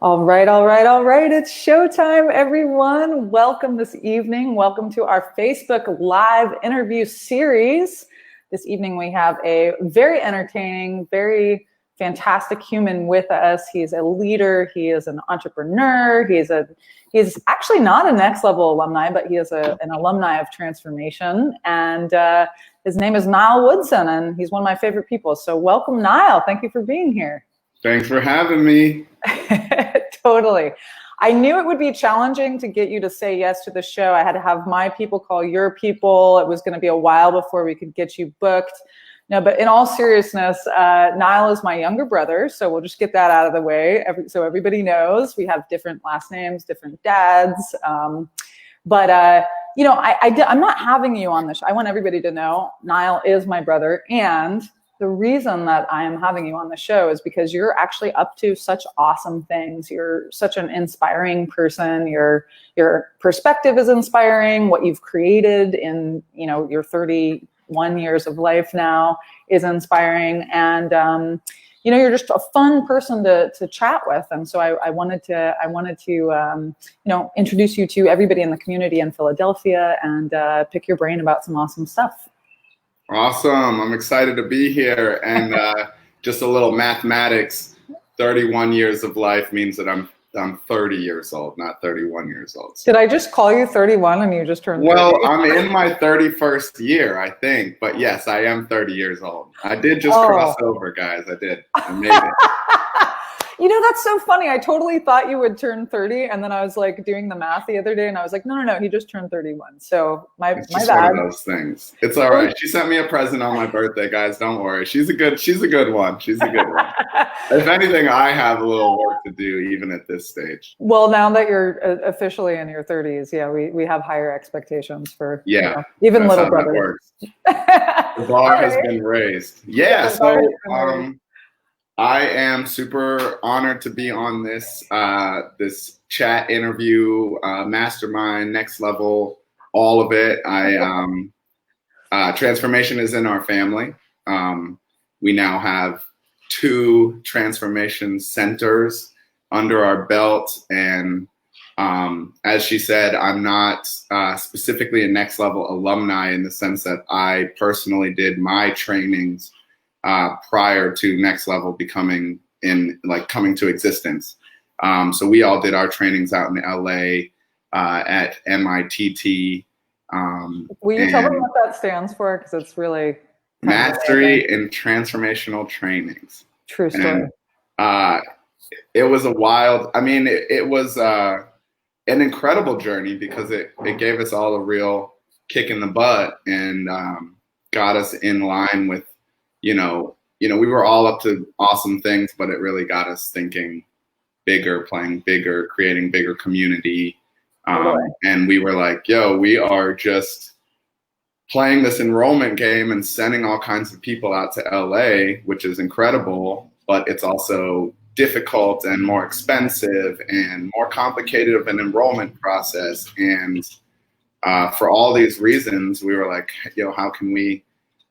All right, all right, all right. It's showtime, everyone. Welcome this evening. Welcome to our Facebook Live interview series. This evening we have a very entertaining, very fantastic human with us. He's a leader. He is an entrepreneur. He's actually not a Next Level alumni, but he is an alumni of transformation. And his name is Nile Woodson, and he's one of my favorite people. So welcome, Nile. Thank you for being here. Thanks for having me. Totally. I knew it would be challenging to get you to say yes to the show. I had to have my people call your people. It was going to be a while before we could get you booked. No, but in all seriousness, Nile is my younger brother, so we'll just get that out of the way. So everybody knows we have different last names, different dads. I'm not having you on the show. I want everybody to know Nile is my brother, and the reason that I am having you on the show is because you're actually up to such awesome things. You're such an inspiring person. Your perspective is inspiring. What you've created in, your 31 years of life now is inspiring. And, you're just a fun person to chat with. And so I wanted to introduce you to everybody in the community in Philadelphia and pick your brain about some awesome stuff. Awesome. I'm excited to be here. And just a little mathematics, 31 years of life means that I'm 30 years old, not 31 years old. So. Did I just call you 31 and you just turned 30? Well, I'm in my 31st year, I think. But yes, I am 30 years old. I did just cross over, guys. I did. I made it. That's so funny. I totally thought you would turn 30, and then I was like doing the math the other day, and I was like, no, he just turned 31. So my bad. One of those things. It's all right. She sent me a present on my birthday, guys. Don't worry. She's a good one. She's a good one. If anything, I have a little work to do even at this stage. Well, now that you're officially in your 30s, we have higher expectations for even little brothers. The bar has been raised. Yeah. So I am super honored to be on this chat interview, mastermind, next level, all of it. Transformation is in our family. We now have 2 transformation centers under our belt. And as she said, I'm not specifically a next level alumni in the sense that I personally did my trainings prior to Next Level coming to existence. So we all did our trainings out in LA at MITT. Will you tell them what that stands for? Because it's really Mastery in Transformational Trainings. True story. And, it was it was an incredible journey because it gave us all a real kick in the butt and got us in line with we were all up to awesome things, but it really got us thinking bigger, playing bigger, creating bigger community. And we were like, we are just playing this enrollment game and sending all kinds of people out to LA, which is incredible, but it's also difficult and more expensive and more complicated of an enrollment process. And for all these reasons, we were like, how can we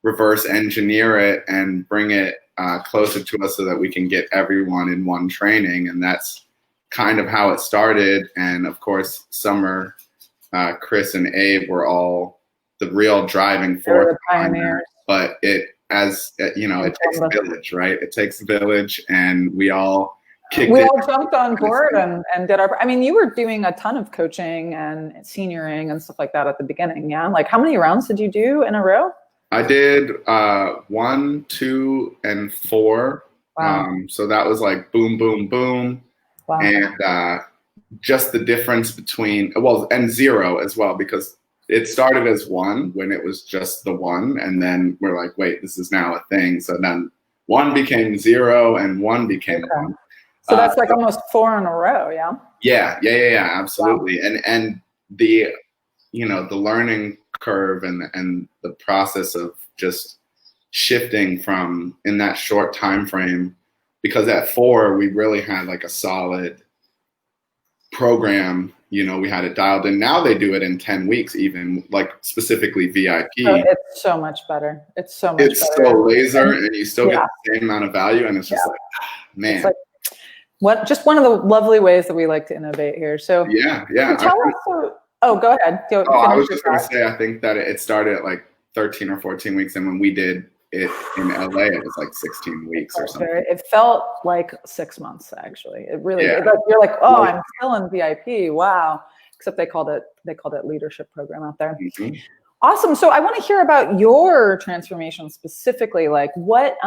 reverse engineer it and bring it closer to us so that we can get everyone in one training. And that's kind of how it started. And of course, Summer, Chris, and Abe were all the real driving force. But it takes a village, right? It takes a village, and we all jumped on board and did our. You were doing a ton of coaching and senioring and stuff like that at the beginning. Yeah, like how many rounds did you do in a row? I did 1, 2, and 4. Wow. So that was like boom, boom, boom. Wow. And just the difference between, and 0 as well, because it started as 1 when it was just the 1. And then we're like, wait, this is now a thing. So then 1 became 0 and 1 became 1. So that's like almost 4 in a row. Yeah. Yeah. Absolutely. Wow. And the learning curve and the process of just shifting from in that short time frame, because at 4 we really had like a solid program. We had it dialed in. Now they do it in 10 weeks, even like specifically VIP. It's so much better. It's so so laser, and you still get the same amount of value, and it's just like, man. It's like, Just one of the lovely ways that we like to innovate here. So yeah. so tell us. Go ahead. I was just going to say, I think that it started at like 13 or 14 weeks, and when we did it in LA, it was like 16 weeks or something. It felt like 6 months, actually. It really did. You're like, oh, I'm still in VIP. Wow. Except they called it leadership program out there. Mm-hmm. Awesome. So I want to hear about your transformation specifically. Like what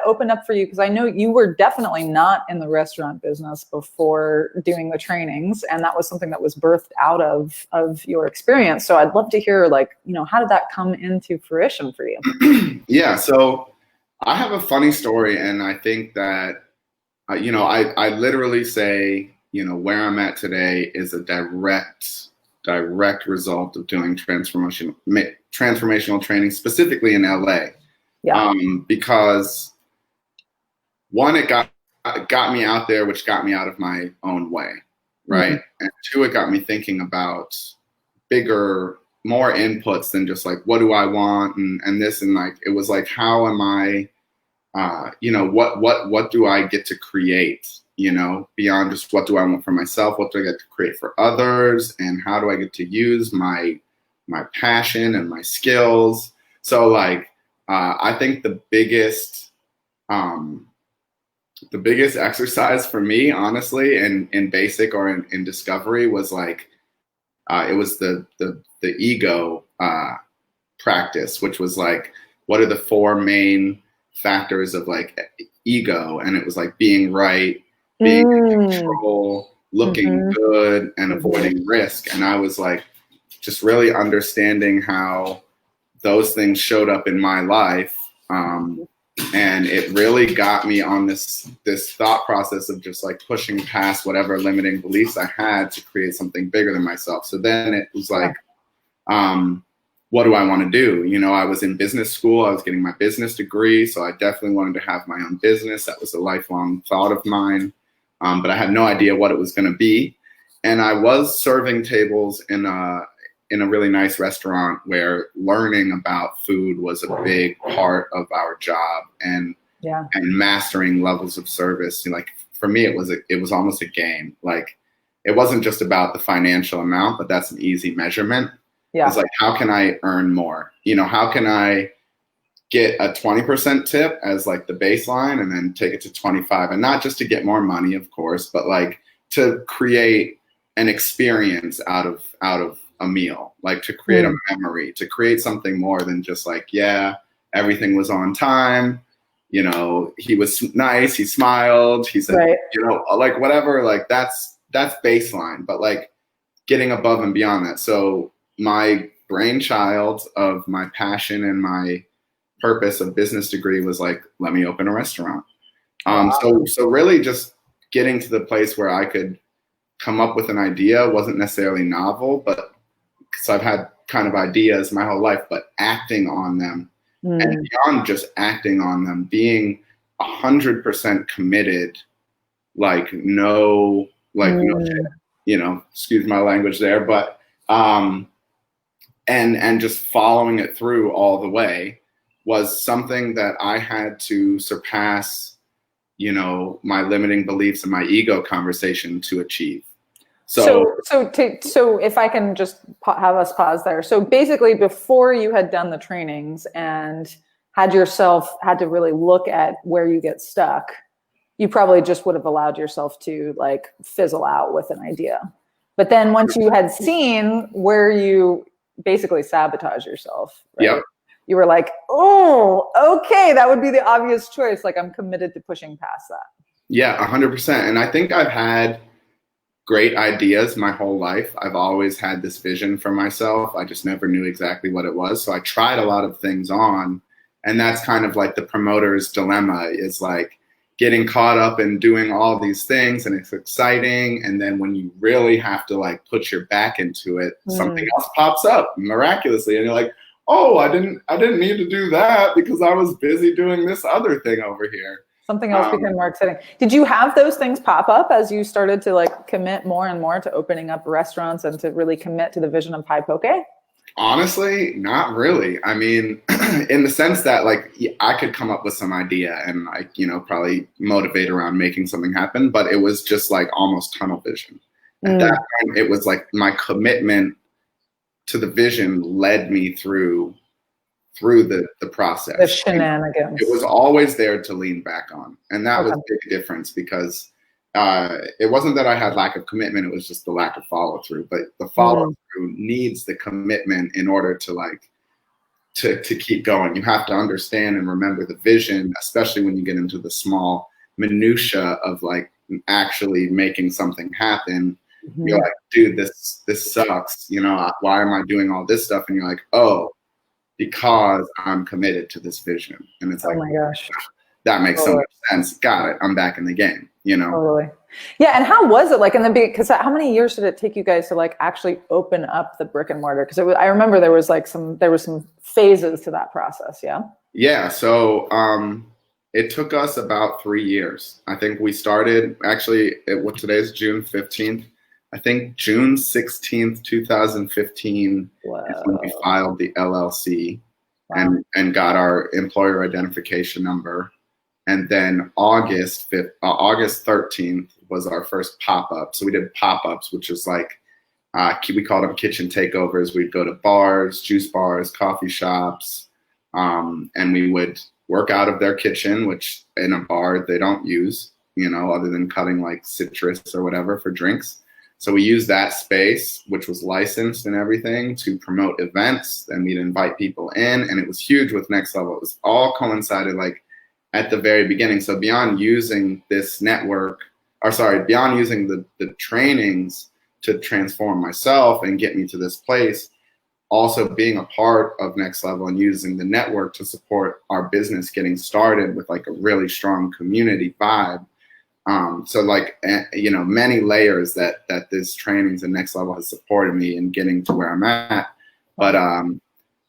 opened up for you? Because I know you were definitely not in the restaurant business before doing the trainings, and that was something that was birthed out of your experience. So I'd love to hear, like, how did that come into fruition for you? Yeah. So I have a funny story, and I think that I literally say, where I'm at today is a direct result of doing transformational training, specifically in LA. Yeah. Because one, it got me out there, which got me out of my own way, right? Mm-hmm. And two, it got me thinking about bigger, more inputs than just like, what do I want and this, and like, it was like, how am I, what do I get to create? Beyond just what do I want for myself, what do I get to create for others, and how do I get to use my passion and my skills? So like, I think the biggest exercise for me, honestly, in basic or in discovery was like, it was the ego practice, which was like, what are the four main factors of like ego? And it was like being right, being in control, looking good, and avoiding risk. And I was like, just really understanding how those things showed up in my life. And it really got me on this thought process of just like pushing past whatever limiting beliefs I had to create something bigger than myself. So then it was like, what do I want to do? I was in business school. I was getting my business degree. So I definitely wanted to have my own business. That was a lifelong thought of mine. But I had no idea what it was going to be. And I was serving tables in a really nice restaurant where learning about food was a big part of our job, and mastering levels of service. Like for me, it was almost a game. Like it wasn't just about the financial amount, but that's an easy measurement. Yeah. It's like, how can I earn more? How can I get a 20% tip as like the baseline and then take it to 25, and not just to get more money, of course, but like to create an experience out of a meal, like to create a memory, to create something more than just like, everything was on time. He was nice. He smiled. He said, like whatever, like that's baseline, but like getting above and beyond that. So my brainchild of my passion and my purpose of business degree was like, let me open a restaurant. So really just getting to the place where I could come up with an idea wasn't necessarily novel, but because I've had kind of ideas my whole life, but acting on them and beyond just acting on them, being 100% committed, like no shit, excuse my language there, but and just following it through all the way was something that I had to surpass, my limiting beliefs and my ego conversation to achieve. So if I can just have us pause there. So basically, before you had done the trainings and had to really look at where you get stuck, you probably just would have allowed yourself to like fizzle out with an idea. But then once you had seen where you basically sabotage yourself, right? Yep. You were like, oh, okay, that would be the obvious choice. Like, I'm committed to pushing past that. Yeah, 100%. And I think I've had great ideas my whole life. I've always had this vision for myself. I just never knew exactly what it was. So I tried a lot of things on. And that's kind of like the promoter's dilemma, is like getting caught up in doing all these things, and it's exciting. And then when you really have to like put your back into it, something else pops up miraculously. And you're like, oh, I didn't need to do that because I was busy doing this other thing over here. Something else became more exciting. Did you have those things pop up as you started to like commit more and more to opening up restaurants and to really commit to the vision of Poké? Honestly, not really. I mean, in the sense that like I could come up with some idea and like, probably motivate around making something happen, but it was just like almost tunnel vision. At that point, it was like my commitment to the vision led me through the process. The shenanigans. It was always there to lean back on. And that was a big difference because it wasn't that I had lack of commitment, it was just the lack of follow through. But the follow through needs the commitment in order to like to keep going. You have to understand and remember the vision, especially when you get into the small minutia of like actually making something happen. You're like, dude, this sucks. Why am I doing all this stuff? And you're like, oh, because I'm committed to this vision. And it's like, oh my gosh, that makes so much sense. Got it. I'm back in the game, Totally. Yeah. And how was it like in the beginning? Because how many years did it take you guys to like actually open up the brick and mortar? Because I remember there was some phases to that process. Yeah. Yeah. So it took us about 3 years. I think we started actually, today's June 15th. I think June 16th, 2015 is when we filed the LLC and got our employer identification number. And then August 13th was our first pop-up. So we did pop-ups, which is like, we called them kitchen takeovers. We'd go to bars, juice bars, coffee shops, and we would work out of their kitchen, which in a bar they don't use, other than cutting like citrus or whatever for drinks. So we used that space, which was licensed and everything, to promote events. Then we'd invite people in, and it was huge with Next Level. It was all coincided like at the very beginning. So beyond using this network, beyond using the trainings to transform myself and get me to this place, also being a part of Next Level and using the network to support our business getting started with like a really strong community vibe. So like, many layers that this trainings and Next Level has supported me in getting to where I'm at. But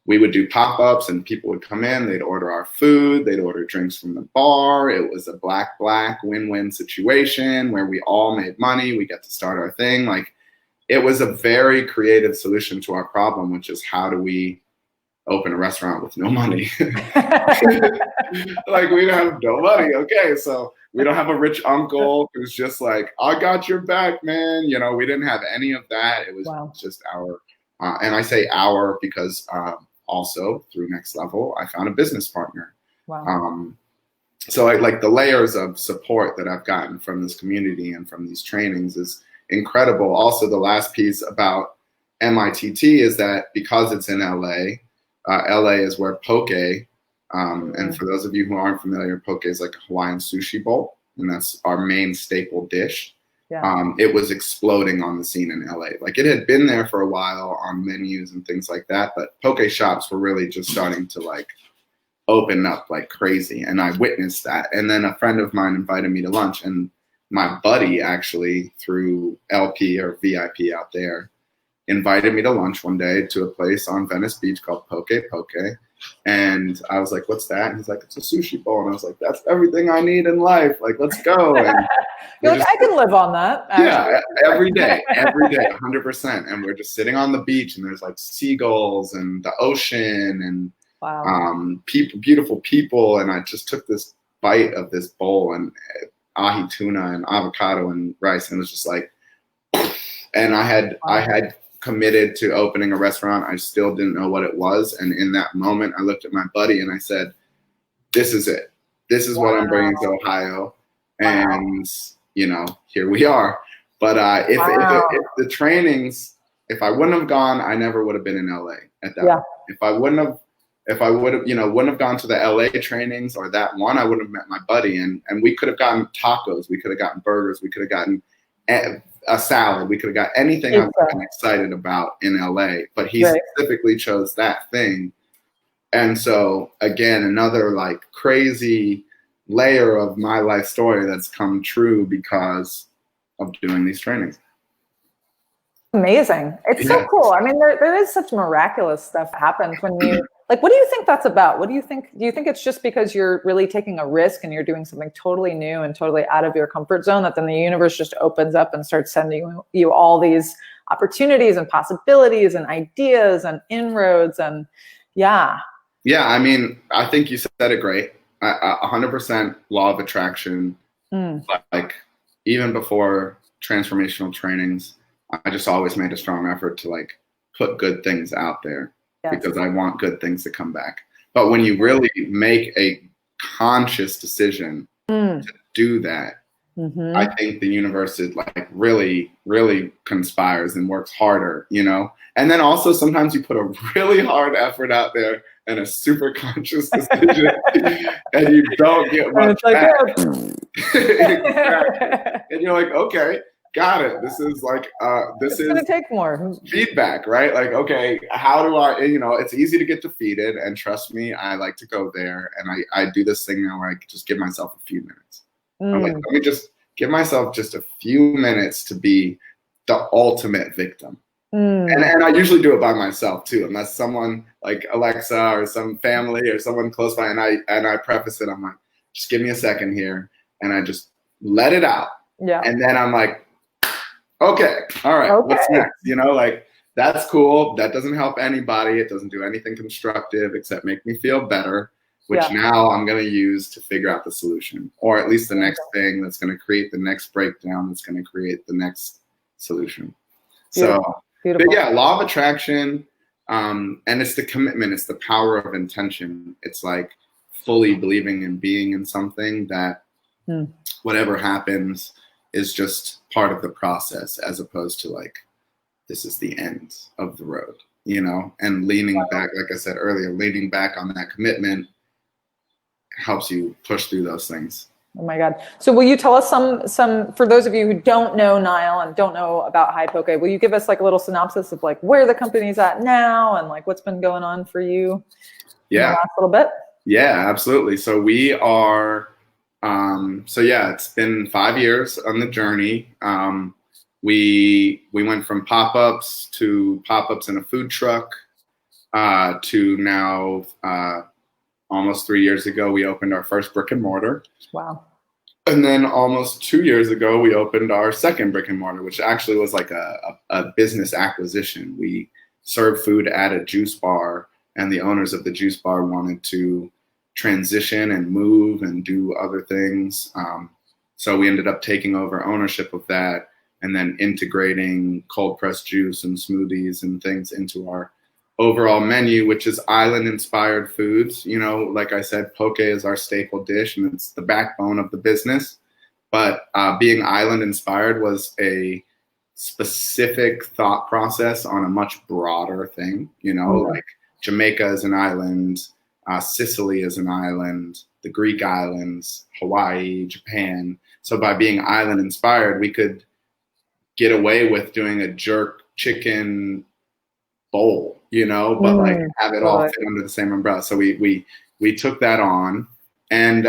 we would do pop-ups and people would come in, they'd order our food, they'd order drinks from the bar. It was a black win-win situation where we all made money. We got to start our thing. Like, it was a very creative solution to our problem, which is how do we open a restaurant with no money? Like, we don't have no money. Okay, so we don't have a rich uncle who's just like, I got your back, man. We didn't have any of that. It was just our, and I say our because also through Next Level, I found a business partner. So like the layers of support that I've gotten from this community and from these trainings is incredible. Also, the last piece about MITT is that because it's in LA, LA is where Poké, and for those of you who aren't familiar, Poké is like a Hawaiian sushi bowl, and that's our main staple dish. It was exploding on the scene in LA. Like, it had been there for a while on menus and things like that, but Poké shops were really just starting to like open up like crazy, and I witnessed that. And then a friend of mine invited me to lunch, and my buddy actually, through LP or VIP out there, invited me to lunch one day to a place on Venice Beach called Poké. And I was like, what's that? And he's like, it's a sushi bowl. And I was like, that's everything I need in life. Like, let's go. And you're like, I can live on that. Yeah, every day, 100%. And we're just sitting on the beach, and there's like seagulls and the ocean and beautiful people. And I just took this bite of this bowl and ahi tuna and avocado and rice, and it was just like, and I had committed to opening a restaurant. I still didn't know what it was. And in that moment, I looked at my buddy and I said, this is it. This is what I'm bringing to Ohio. And, here we are. But if the trainings, if I wouldn't have gone, I never would have been in LA at that point. If I would have, wouldn't have gone to the LA trainings or that one, I would have met my buddy, and we could have gotten tacos. We could have gotten burgers. We could have gotten a salad. We could have got anything I've been excited about in LA, but he specifically chose that thing. And so again, another like crazy layer of my life story that's come true because of doing these trainings. Amazing. It's so cool. I mean, there is such miraculous stuff happens when you, like, what do you think that's about? What do you think? Do you think it's just because you're really taking a risk and you're doing something totally new and totally out of your comfort zone that then the universe just opens up and starts sending you all these opportunities and possibilities and ideas and inroads. And yeah. Yeah, I mean, I think you said it great. 100% law of attraction. Like even before transformational trainings, I just always made a strong effort to like put good things out there because I want good things to come back. But when you really make a conscious decision to do that, I think the universe is like really, really conspires and works harder, you know? And then also sometimes you put a really hard effort out there and a super conscious decision and you don't get much back. Exactly. And you're like, okay, got it. This is like, this is gonna take more feedback, right? Like, okay, how do I, you know, it's easy to get defeated, and trust me, I like to go there, and I do this thing now where I just give myself a few minutes. I'm like, let me just give myself just a few minutes to be the ultimate victim. And I usually do it by myself too, unless someone like Alexa or some family or someone close by, and I preface it, I'm like, just give me a second here, and I just let it out. Yeah. And then I'm like, okay, all right, what's next? You know, like, that's cool. That doesn't help anybody. It doesn't do anything constructive except make me feel better, which now I'm going to use to figure out the solution, or at least the next thing that's going to create the next breakdown that's going to create the next solution. Beautiful. But yeah, law of attraction, and it's the commitment. It's the power of intention. It's like fully believing and being in something that whatever happens is just part of the process, as opposed to like, this is the end of the road, you know, and leaning back, like I said earlier, leaning back on that commitment helps you push through those things. Oh my God. So will you tell us some, for those of you who don't know Nile and don't know about Hi Poké, will you give us like a little synopsis of like where the company's at now and like what's been going on for you in the last little bit? Yeah, absolutely. So we are, it's been 5 years on the journey. We went from pop-ups to pop-ups in a food truck, to now, almost 3 years ago, we opened our first brick and mortar. Wow. And then almost 2 years ago, we opened our second brick and mortar, which actually was like a business acquisition. We served food at a juice bar, and the owners of the juice bar wanted to transition and move and do other things. So we ended up taking over ownership of that and then integrating cold pressed juice and smoothies and things into our overall menu, which is island inspired foods. You know, like I said, poke is our staple dish and it's the backbone of the business. But being island inspired was a specific thought process on a much broader thing. You know, like Jamaica is an island, Sicily is an island, the Greek islands, Hawaii, Japan. So by being island inspired, we could get away with doing a jerk chicken bowl, you know, but like have it all fit under the same umbrella. So we took that on, and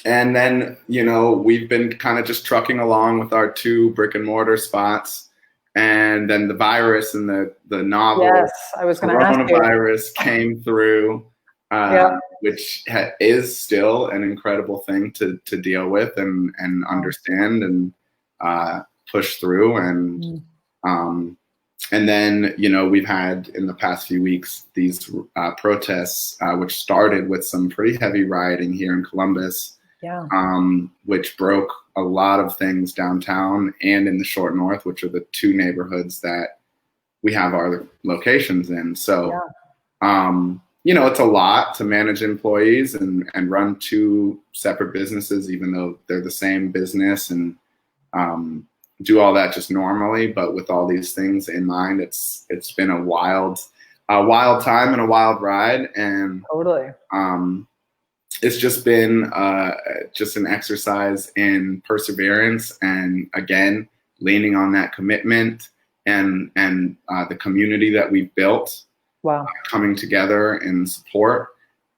then, you know, we've been kind of just trucking along with our 2 brick and mortar spots, and then the virus and the novel coronavirus came through, which is still an incredible thing to deal with and understand and push through. And then, you know, we've had in the past few weeks these protests, which started with some pretty heavy rioting here in Columbus, which broke a lot of things downtown and in the Short North, which are the 2 neighborhoods that we have our locations in. So, you know, it's a lot to manage employees and run 2 separate businesses, even though they're the same business, and do all that just normally. But with all these things in mind, it's been a wild time and a wild ride. And it's just been just an exercise in perseverance, and again, leaning on that commitment and the community that we've built, coming together in support.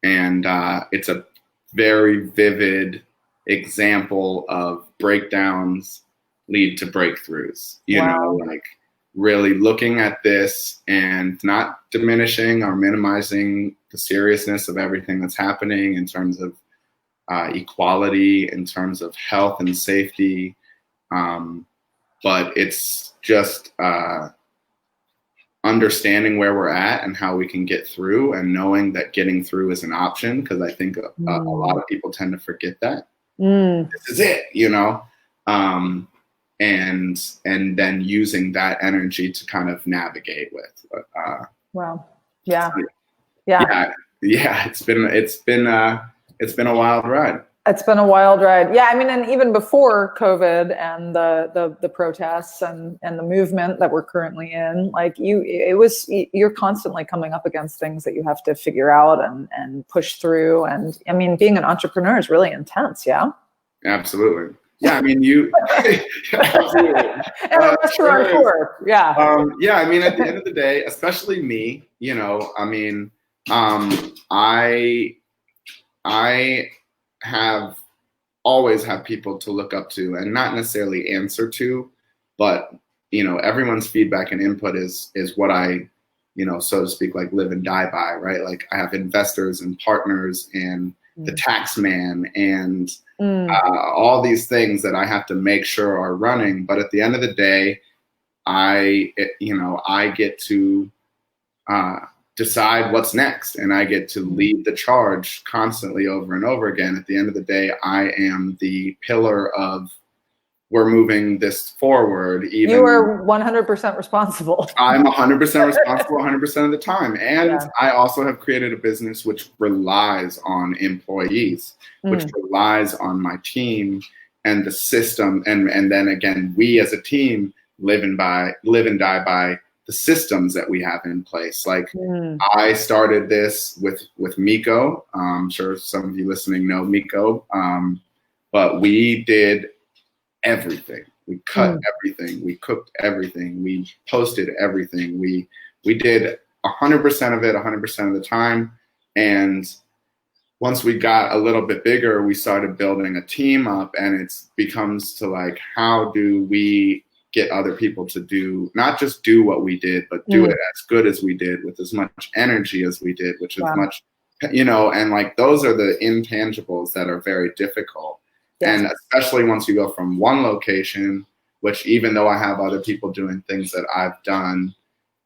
And it's a very vivid example of breakdowns lead to breakthroughs, you know, like really looking at this and not diminishing or minimizing the seriousness of everything that's happening in terms of equality, in terms of health and safety. But it's just understanding where we're at and how we can get through, and knowing that getting through is an option, because I think a lot of people tend to forget that. This is it, you know, and then using that energy to kind of navigate with. Wow. Yeah. It's been a wild ride. It's been a wild ride. Yeah, I mean, and even before COVID and the protests and the movement that we're currently in, like you're constantly coming up against things that you have to figure out and push through. And I mean, being an entrepreneur is really intense. Yeah. Absolutely. Yeah, I mean, you. Absolutely. And a restaurateur. Yeah. I mean, at the end of the day, especially me, you know, I mean, I have always had people to look up to, and not necessarily answer to, but, you know, everyone's feedback and input is what I, you know, so to speak, like live and die by, right? Like I have investors and partners and the tax man and all these things that I have to make sure are running. But at the end of the day, I get to decide what's next, and I get to lead the charge constantly over and over again. At the end of the day, I am the pillar of, we're moving this forward. Even you are 100% responsible. I'm 100% responsible 100% of the time. And I also have created a business which relies on employees, which relies on my team and the system. And then again, we as a team live and die by the systems that we have in place. Like I started this with Miko. I'm sure some of you listening know Miko. But we did everything. We cut everything. We cooked everything. We posted everything. We did 100% of it 100% of the time. And once we got a little bit bigger, we started building a team up, and it becomes to like, how do we get other people to not just do what we did, but do it as good as we did, with as much energy as we did, which is much, you know, and like those are the intangibles that are very difficult. Yes. And especially once you go from one location, which even though I have other people doing things that I've done,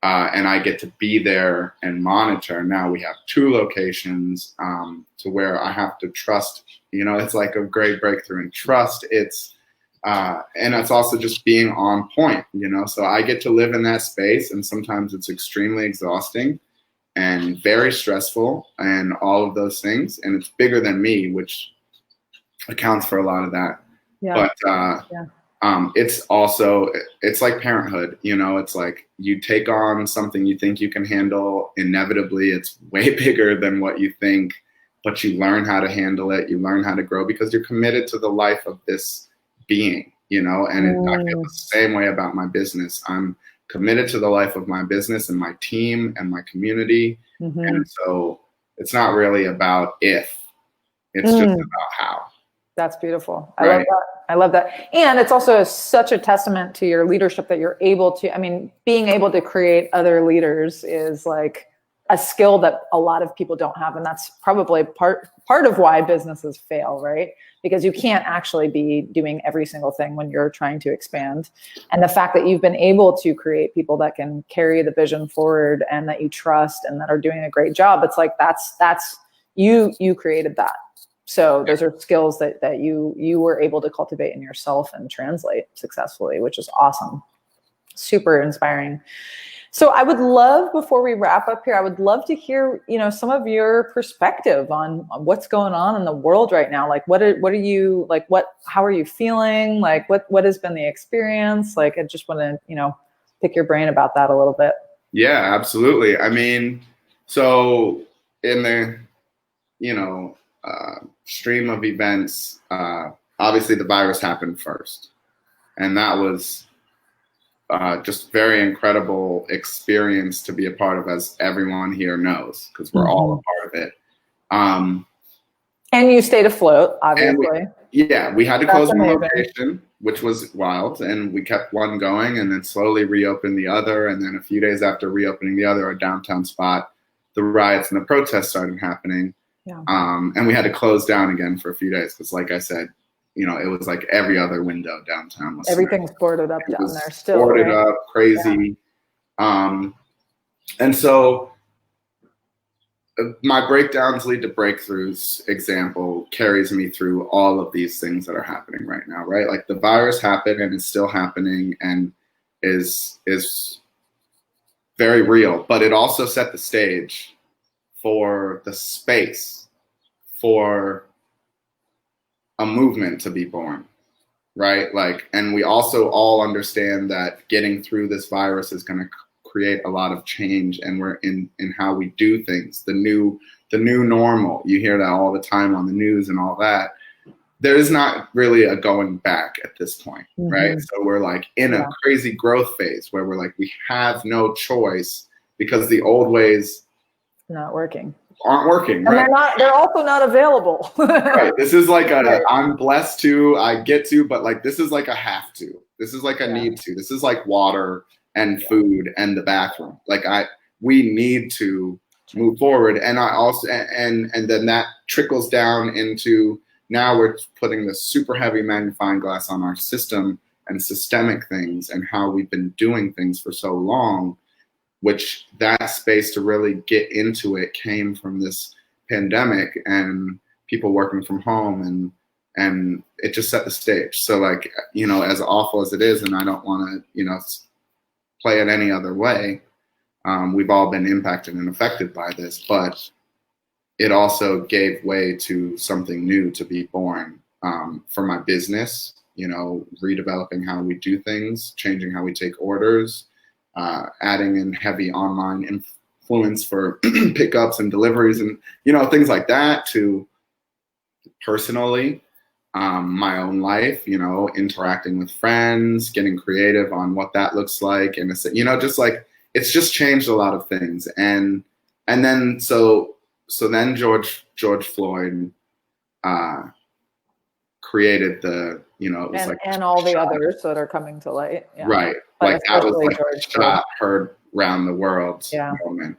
and I get to be there and monitor, now we have 2 locations, to where I have to trust, you know, it's like a great breakthrough in trust. And it's also just being on point, you know, so I get to live in that space, and sometimes it's extremely exhausting and very stressful and all of those things. And it's bigger than me, which accounts for a lot of that. But it's like parenthood, you know, it's like you take on something you think you can handle. Inevitably, it's way bigger than what you think, but you learn how to handle it. You learn how to grow because you're committed to the life of this being, you know, and I feel the same way about my business. I'm committed to the life of my business and my team and my community. And so it's not really about if, it's just about how. That's beautiful. I love that. I love that. And it's also such a testament to your leadership that you're able to, I mean, being able to create other leaders is like a skill that a lot of people don't have. And that's probably part of why businesses fail, right? Because you can't actually be doing every single thing when you're trying to expand. And the fact that you've been able to create people that can carry the vision forward and that you trust and that are doing a great job, it's like that's you created that. So those are skills that you were able to cultivate in yourself and translate successfully, which is awesome. Super inspiring. So I would love, before we wrap up here, I would love to hear, you know, some of your perspective on what's going on in the world right now. Like, what are you, like, how are you feeling? Like, what has been the experience? Like, I just want to, you know, pick your brain about that a little bit. Yeah, absolutely. I mean, so in the, you know, stream of events, obviously the virus happened first, and that was just very incredible experience to be a part of, as everyone here knows, because we're all a part of it. And you stayed afloat, obviously. We had to close one location, which was wild, and we kept one going and then slowly reopened the other. And then a few days after reopening the other, our downtown spot, the riots and the protests started happening. And we had to close down again for a few days because, like I said, it was like every other window downtown was Everything's boarded up it down was there still. boarded Right? up, crazy. Yeah. And so my breakdowns lead to breakthroughs example carries me through all of these things that are happening right now, right? Like the virus happened and is still happening and is very real, but it also set the stage for the space for a movement to be born, right? Like, and we also all understand that getting through this virus is going to create a lot of change, and we're in how we do things, the new normal. You hear that all the time on the news and all that. There is not really a going back at this point, right? So we're like in a crazy growth phase where we're like, we have no choice because the old ways aren't working, and right? They're also not available. Right. This is like I'm blessed to, I get to, but like this is like a have to. This is like a need to. This is like water and food and the bathroom. Like we need to move forward. And I also and then that trickles down into now we're putting the super heavy magnifying glass on our system and systemic things and how we've been doing things for so long, which that space to really get into it came from this pandemic and people working from home, and it just set the stage. So like, as awful as it is, and I don't want to, play it any other way. We've all been impacted and affected by this, but it also gave way to something new to be born for my business, redeveloping how we do things, changing how we take orders, adding in heavy online influence for pickups and deliveries and, things like that, to personally, my own life, interacting with friends, getting creative on what that looks like. And, just like, it's just changed a lot of things. And then, so then George Floyd created the, it was and all the others that are coming to light. Yeah. Right. But like that was like George a shot heard around the world moment,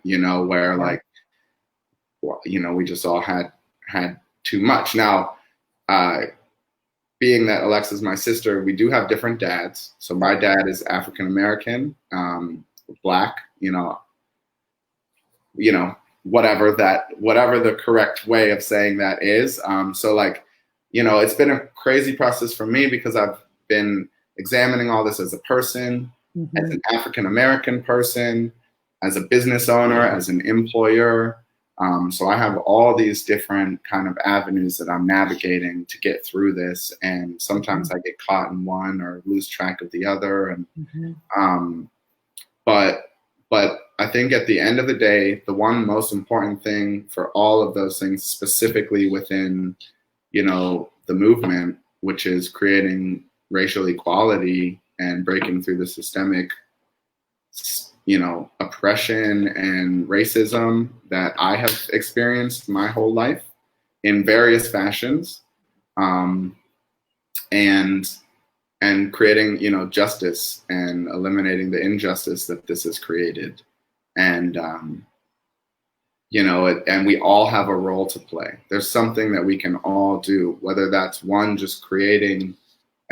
where like, we just all had too much. Now, being that Alexa's my sister, we do have different dads. So my dad is African American, Black, whatever the correct way of saying that is. So like, it's been a crazy process for me because I've been examining all this as a person, as an African American person, as a business owner, as an employer. So I have all these different kind of avenues that I'm navigating to get through this. And sometimes I get caught in one or lose track of the other. And, but I think at the end of the day, the one most important thing for all of those things, specifically within, the movement, which is creating racial equality and breaking through the systemic oppression and racism that I have experienced my whole life in various fashions, and creating, justice and eliminating the injustice that this has created. And, and we all have a role to play. There's something that we can all do, whether that's one, just creating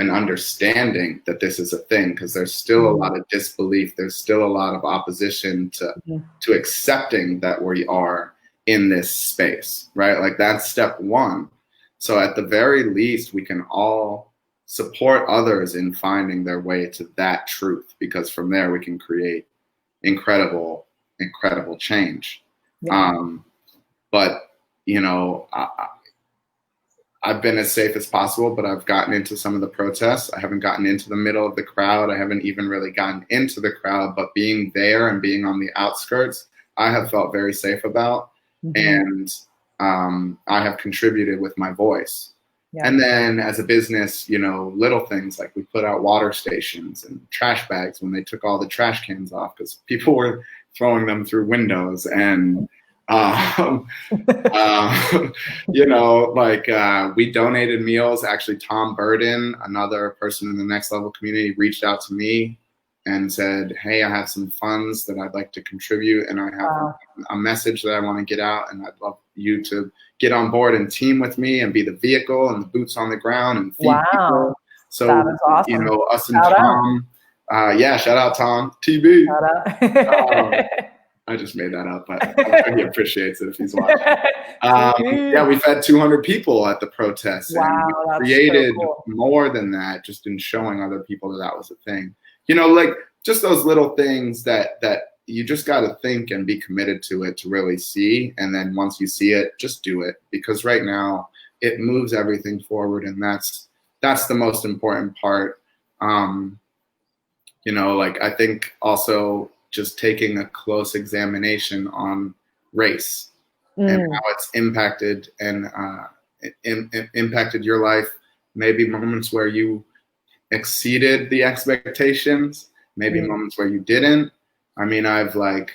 an understanding that this is a thing, because there's still a lot of disbelief. There's still a lot of opposition to accepting that we are in this space, right? Like that's step one. So at the very least, we can all support others in finding their way to that truth, because from there we can create incredible change. But I've been as safe as possible, but I've gotten into some of the protests. I haven't gotten into the middle of the crowd. I haven't even really gotten into the crowd, but being there and being on the outskirts, I have felt very safe about. And I have contributed with my voice. And then as a business, little things like we put out water stations and trash bags when they took all the trash cans off because people were throwing them through windows. And we donated meals. Actually, Tom Burden, another person in the Next Level community, reached out to me and said, hey, I have some funds that I'd like to contribute, and I have a message that I want to get out, and I'd love you to get on board and team with me and be the vehicle and the boots on the ground and feed people. So, that is awesome. you know, us and Shout Tom, shout out Tom, TB. Shout out. I just made that up, but he appreciates it if he's watching. We fed 200 people at the protest. Wow, and that's created so cool. more than that, just in showing other people that was a thing. You know, like just those little things that you just got to think and be committed to it to really see. And then once you see it, just do it, because right now it moves everything forward, and that's the most important part. You know, like I think also just taking a close examination on race and how it's impacted and impacted your life. Maybe moments where you exceeded the expectations, maybe moments where you didn't. I mean, I've like,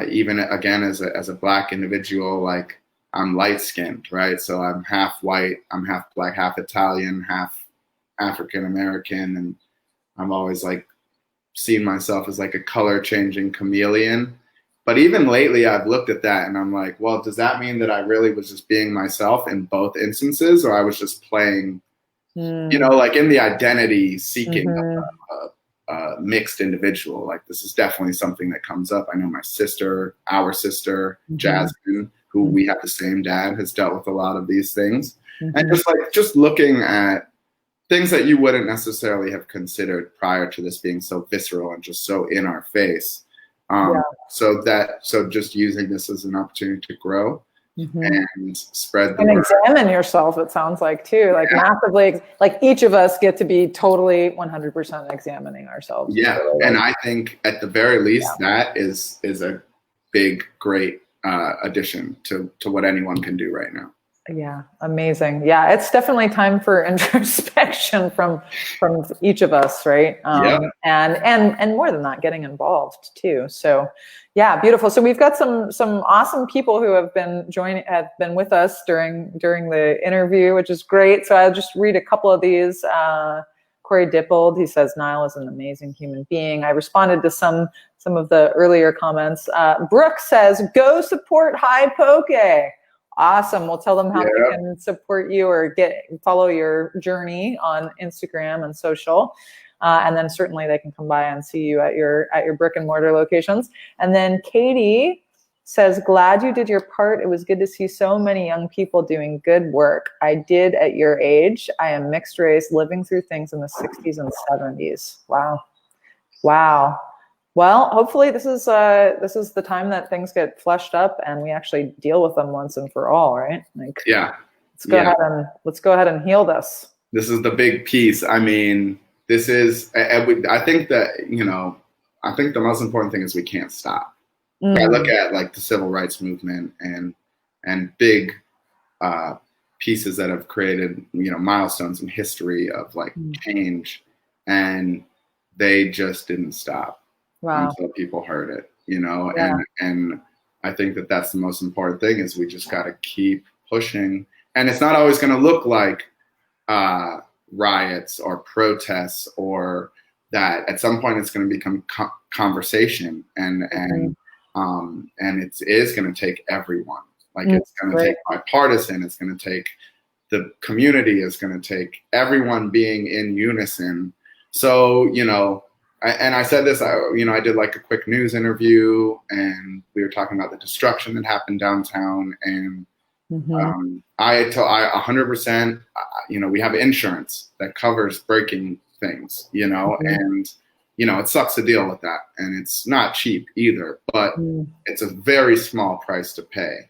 even again, as a Black individual, like I'm light skinned, right? So I'm half white, I'm half Black, half Italian, half African American. And I'm always like, seen myself as like a color changing chameleon. But even lately I've looked at that and I'm like, well, does that mean that I really was just being myself in both instances, or I was just playing, you know, like in the identity seeking of a mixed individual? Like this is definitely something that comes up. I know our sister, Jasmine, who we have the same dad, has dealt with a lot of these things. And just looking at things that you wouldn't necessarily have considered prior to this being so visceral and just so in our face. So just using this as an opportunity to grow and spread the and word. Examine yourself, it sounds like too, like massively, like each of us get to be totally 100% examining ourselves. Yeah. And I think at the very least, that is a big, great addition to what anyone can do right now. Yeah, amazing. Yeah, it's definitely time for introspection from each of us, right? And more than that, getting involved too. So, yeah, beautiful. So we've got some awesome people who have been with us during the interview, which is great. So I'll just read a couple of these. Corey Dippold, he says Nile is an amazing human being. I responded to some of the earlier comments. Brooke says, "Go support High Poké." Awesome. We'll tell them how they can support you or follow your journey on Instagram and social. And then certainly they can come by and see you at your brick and mortar locations. And then Katie says, "Glad you did your part. It was good to see so many young people doing good work. I did at your age. I am mixed race, living through things in the 60s and 70s. Wow. Well, hopefully this is the time that things get fleshed up and we actually deal with them once and for all, right? Like, let's go ahead and heal this. This is the big piece. I mean, this is. I think that I think the most important thing is we can't stop. I look at like the civil rights movement and big pieces that have created milestones in history of like change, and they just didn't stop. Wow. Until people heard it, and I think that that's the most important thing is we just got to keep pushing. And it's not always going to look like riots or protests, or that at some point it's going to become conversation, and it is going to take everyone. Like it's going to take bipartisan, it's going to take the community, it's going to take everyone being in unison. So, and I said this, I did like a quick news interview and we were talking about the destruction that happened downtown. And I 100%, we have insurance that covers breaking things, and, it sucks to deal with that. And it's not cheap either, but it's a very small price to pay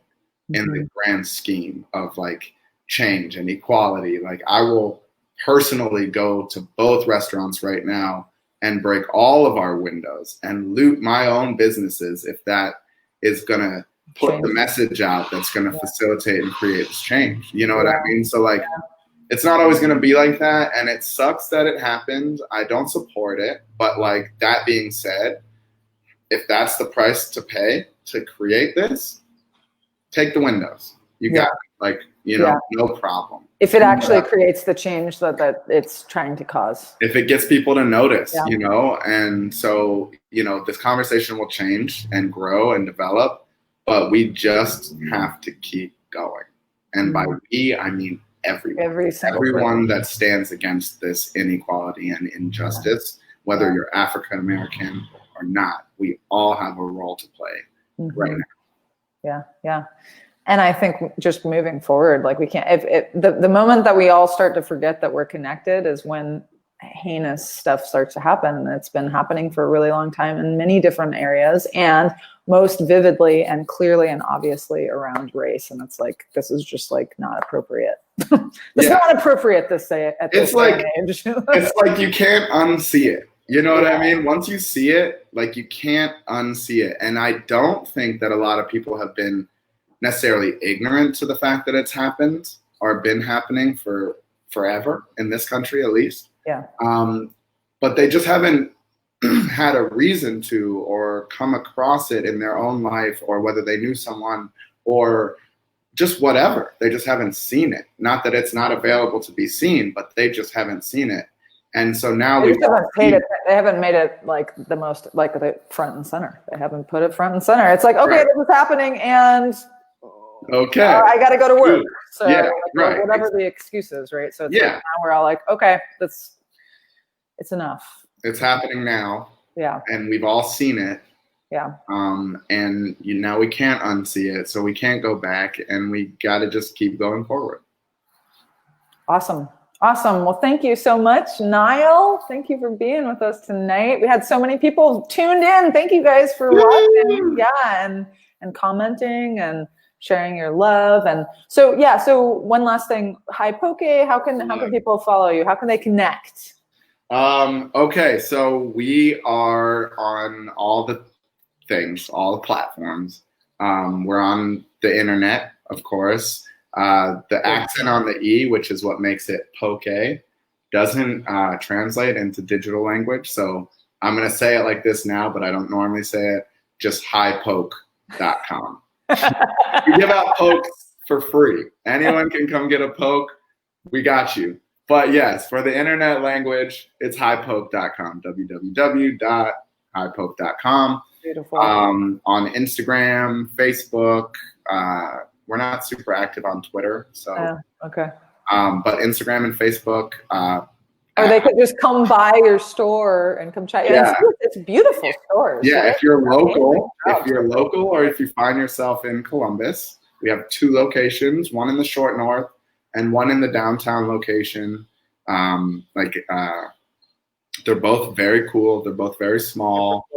in the grand scheme of like change and equality. Like I will personally go to both restaurants right now and break all of our windows and loot my own businesses if that is going to put the message out that's going to facilitate and create this change. You know what I mean? So like, it's not always going to be like that. And it sucks that it happened. I don't support it. But like that being said, if that's the price to pay to create this, take the windows. You got it. Like, no problem. If it actually creates the change that it's trying to cause. If it gets people to notice, and so, this conversation will change and grow and develop. but we just have to keep going. And by we, I mean everyone. Everyone that stands against this inequality and injustice, whether you're African American or not, we all have a role to play right now. Yeah. And I think just moving forward, like we can't, the moment that we all start to forget that we're connected is when heinous stuff starts to happen. And it's been happening for a really long time in many different areas, and most vividly and clearly and obviously around race. And it's like, this is just like not appropriate. It's not appropriate to say it at this age. It's like you can't unsee it. You know what I mean? Once you see it, like you can't unsee it. And I don't think that a lot of people have been necessarily ignorant to the fact that it's happened or been happening for forever in this country, at least. Yeah. But they just haven't had a reason to, or come across it in their own life, or whether they knew someone or just whatever. They just haven't seen it. Not that it's not available to be seen, but they just haven't seen it. And so now they haven't made it like the most, like the front and center. They haven't put it front and center. It's like, okay, this is happening, and I got to go to work. So whatever the excuse is, right? So it's like now we're all like, okay, it's enough. It's happening now. Yeah. And we've all seen it. Yeah. And now we can't unsee it, so we can't go back, and we got to just keep going forward. Awesome. Well, thank you so much, Nile. Thank you for being with us tonight. We had so many people tuned in. Thank you guys for watching, and commenting and sharing your love. And so one last thing. Hi, Poké. How can people follow you? How can they connect? Okay, so we are on all the things, all the platforms. We're on the internet, of course. The accent on the E, which is what makes it Poké, doesn't translate into digital language. So I'm going to say it like this now, but I don't normally say it. Just highpoke.com. We give out pokes for free. Anyone can come get a poke. We got you. But yes, for the internet language, it's highpoke.com, www.highpoke.com. Beautiful. On Instagram, Facebook, we're not super active on Twitter, so okay. But Instagram and Facebook. Or they could just come by your store and come check. Yeah, it's beautiful stores. Yeah, right? If you're local, or if you find yourself in Columbus, we have 2 locations: one in the short north and one in the downtown location. They're both very cool. They're both very small.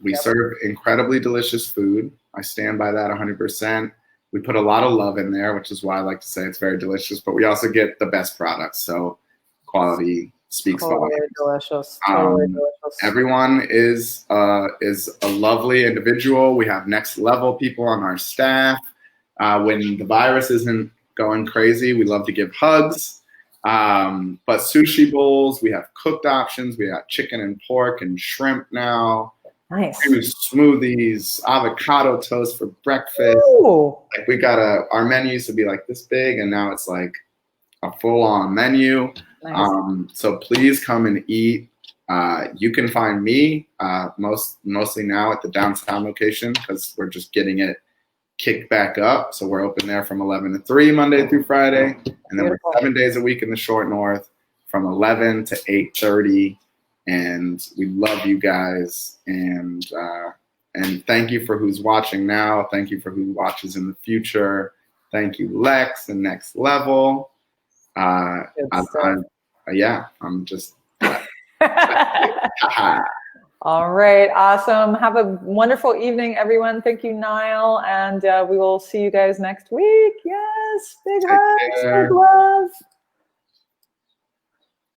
We serve incredibly delicious food. I stand by that 100%. We put a lot of love in there, which is why I like to say it's very delicious, but we also get the best products. So quality speaks volumes. Delicious. Everyone is a lovely individual. We have next level people on our staff. When the virus isn't going crazy, we love to give hugs. But sushi bowls, we have cooked options. We got chicken and pork and shrimp now. Nice. Smoothies, avocado toast for breakfast. Ooh. Like we got our menu used to be like this big, and now it's like a full-on menu. Nice. So please come and eat. You can find me mostly now at the downtown location because we're just getting it kicked back up. So we're open there from 11 to 3 Monday through Friday, and then we're 7 days a week in the short north from 11 to 8:30. And we love you guys, and thank you for who's watching now. Thank you for who watches in the future. Thank you, Lex, and Next Level. I'm just. All right, awesome. Have a wonderful evening, everyone. Thank you, Nile, and we will see you guys next week. Yes, big hugs, big love.